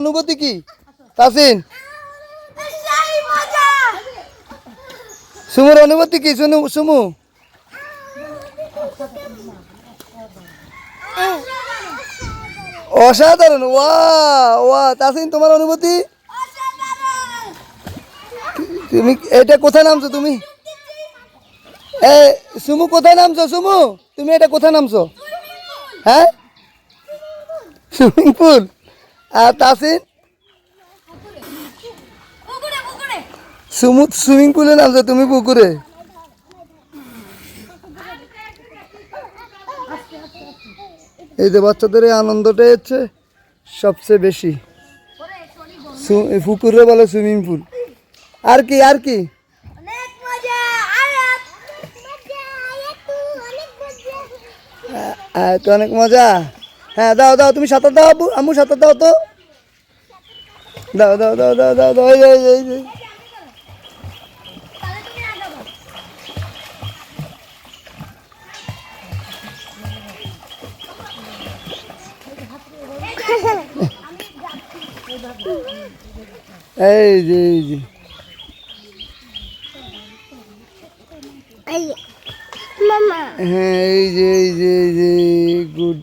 অনুভূতি কি তাসিন? সুমুর অনুভূতি কি? সুমু অসাধারণ। ওয়া ওয়া তাসিন তোমার অনুভূতি? তুমি এটা কোথায় নামছো তুমি? এ সুমু কোথায় নামছো? সুমু তুমি এটা কোথায় নামছো? হ্যাঁ সুইমিং পুল। আর তাসিন? সুমু সুইমিং পুলে নামছো, তুমি পুকুরে। এই যে বাচ্চাদের এই আনন্দটাই হচ্ছে সবচেয়ে বেশি। পুকুরে বলে সুইমিং পুল। আর কি আর কি? তো অনেক মজা। হ্যাঁ দাও দাও, তুমি সাঁতার দাও আব্বু, আম্মু সাঁতার দাও তো। দাও দাও দাও দাও দাও দাও, এই যে এই যে হ্যাঁ এই যে গুড।